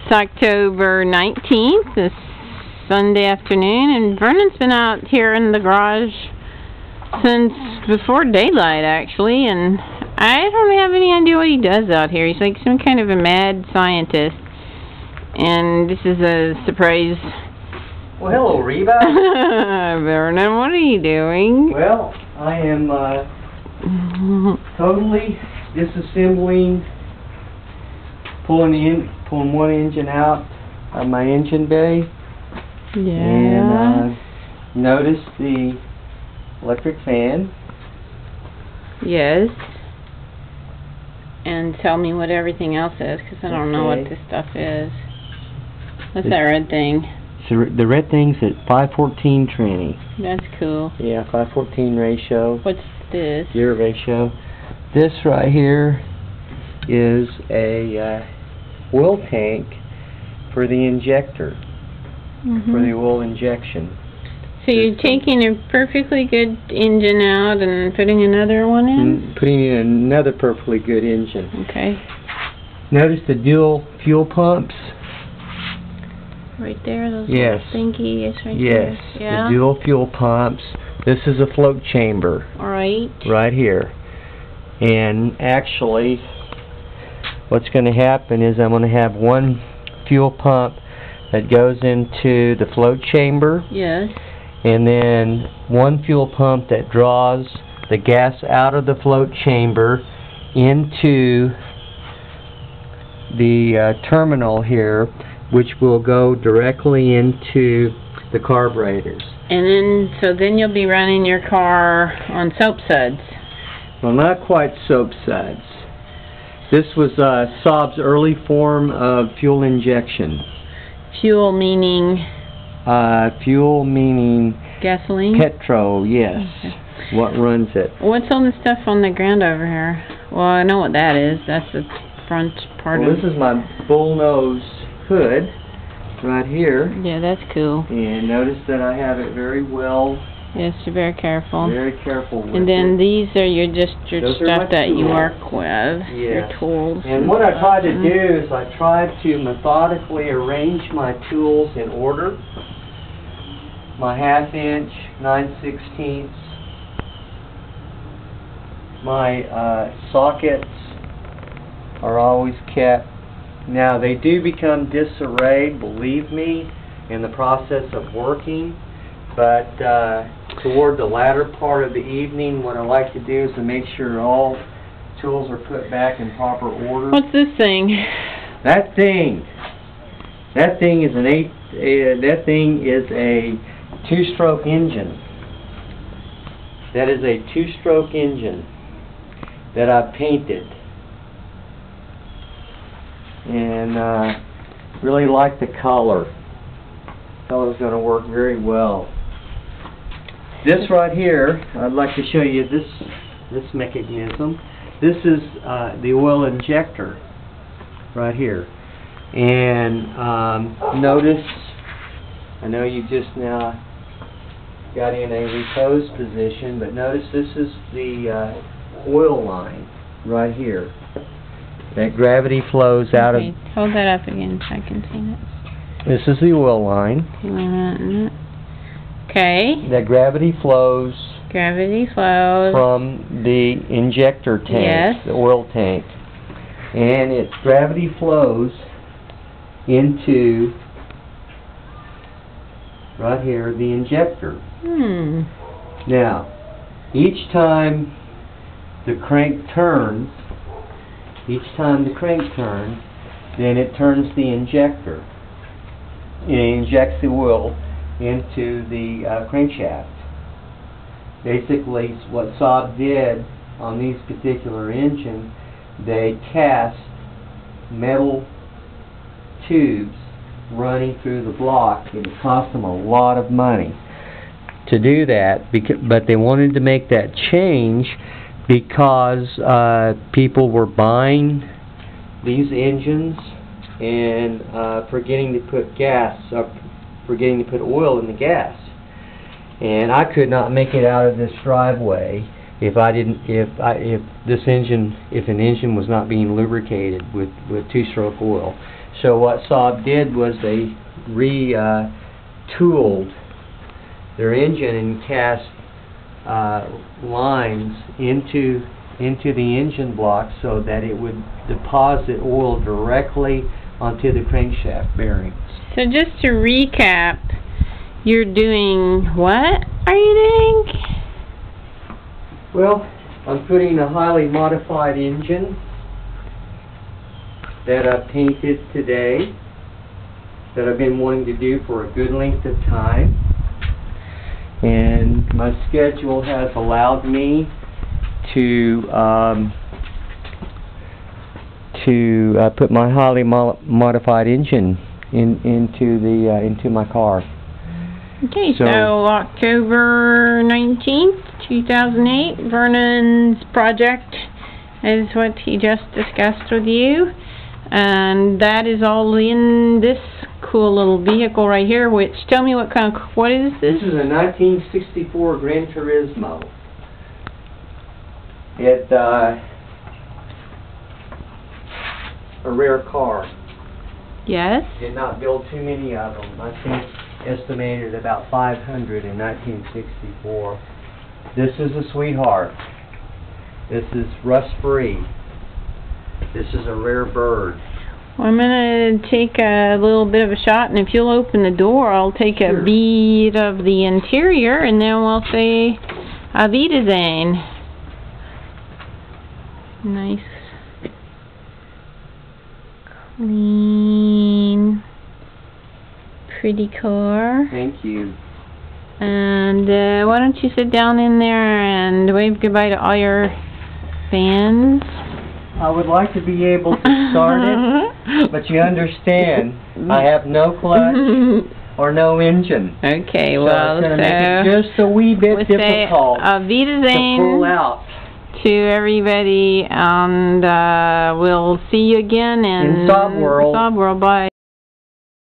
It's October 19th, this Sunday afternoon, and Vernon's been out here in the garage since before daylight, actually, and I don't have any idea what he does out here. He's like some kind of a mad scientist, and this is a surprise. Well, hello, Reba. Vernon, what are you doing? Well, I am totally disassembling, pulling one engine out of my engine bay. Yeah. And notice the electric fan. Yes. And tell me what everything else is, because I don't know what this stuff is. What's that red thing? So the red thing's at 5:14 tranny. That's cool. Yeah, 5:14 ratio. What's this? Gear ratio. This right here is a oil tank for the injector, for the oil injection. So you're taking a perfectly good engine out and putting another one in? Putting in another perfectly good engine. Okay. Notice the dual fuel pumps? Right there, those yes. little thingies right yes. there. Yeah. The dual fuel pumps. This is a float chamber. Alright. Right here. And actually, what's going to happen is I'm going to have one fuel pump that goes into the float chamber. Yes. And then one fuel pump that draws the gas out of the float chamber into the terminal here, which will go directly into the carburetors. And then you'll be running your car on soap suds. Well, not quite soap suds. This was Saab's early form of fuel injection. Fuel meaning? Fuel meaning gasoline? Petrol, yes. Okay. What runs it? What's all the stuff on the ground over here? Well, I know what that is. That's the front part of it. This is my bullnose hood right here. Yeah, that's cool. And notice that I have it very well. Yes, you're very careful. Very careful with and then it. These are your stuff that you work with. Yes. Your tools. And what I try to do is I try to methodically arrange my tools in order. My 1/2 inch, 9/16. My sockets are always kept. Now they do become disarrayed, believe me, in the process of working, but toward the latter part of the evening, what I like to do is to make sure all tools are put back in proper order. What's this thing? That thing is a two-stroke engine. That is a two-stroke engine that I've painted. And really like the color. The color's going to work very well. This right here, I'd like to show you this mechanism. This is the oil injector right here. And notice, I know you just now got in a repose position, but notice this is the oil line right here. That gravity flows out of... Hold that up again so I can see it. This is the oil line. Okay. That gravity flows... Gravity flows... from the injector tank, yes. The oil tank. And its gravity flows into, right here, the injector. Now, each time the crank turns, then it turns the injector. It injects the oil into the crankshaft. Basically, what Saab did on these particular engines, they cast metal tubes running through the block. It cost them a lot of money to do that, but they wanted to make that change because people were buying these engines and forgetting to put oil in the gas. And I could not make it out of this driveway if an engine was not being lubricated with two-stroke oil. So what Saab did was they retooled their engine and cast lines into the engine block so that it would deposit oil directly onto the crankshaft bearings. So just to recap, you're doing what are you doing? Well, I'm putting a highly modified engine that I painted today, that I've been wanting to do for a good length of time. And my schedule has allowed me to put my highly modified engine into my car. Okay, so October 19th, 2008, Vernon's project is what he just discussed with you. And that is all in this cool little vehicle right here, which, tell me what is this? This is a 1964 Gran Turismo. It's a rare car. Yes? Did not build too many of them. I think estimated about 500 in 1964. This is a sweetheart. This is rust-free. This is a rare bird. Well, I'm going to take a little bit of a shot, and if you'll open the door, I'll take a bead of the interior, and then we'll say Auf Wiedersehen. Nice, clean, pretty car. Thank you. And why don't you sit down in there and wave goodbye to all your fans? I would like to be able to start it, but you understand, I have no clutch or no engine. Okay, so well, it's going to make it just a wee bit difficult Auf Wiedersehen to pull out. To everybody, and we'll see you again in Saab World. Saab World. Bye.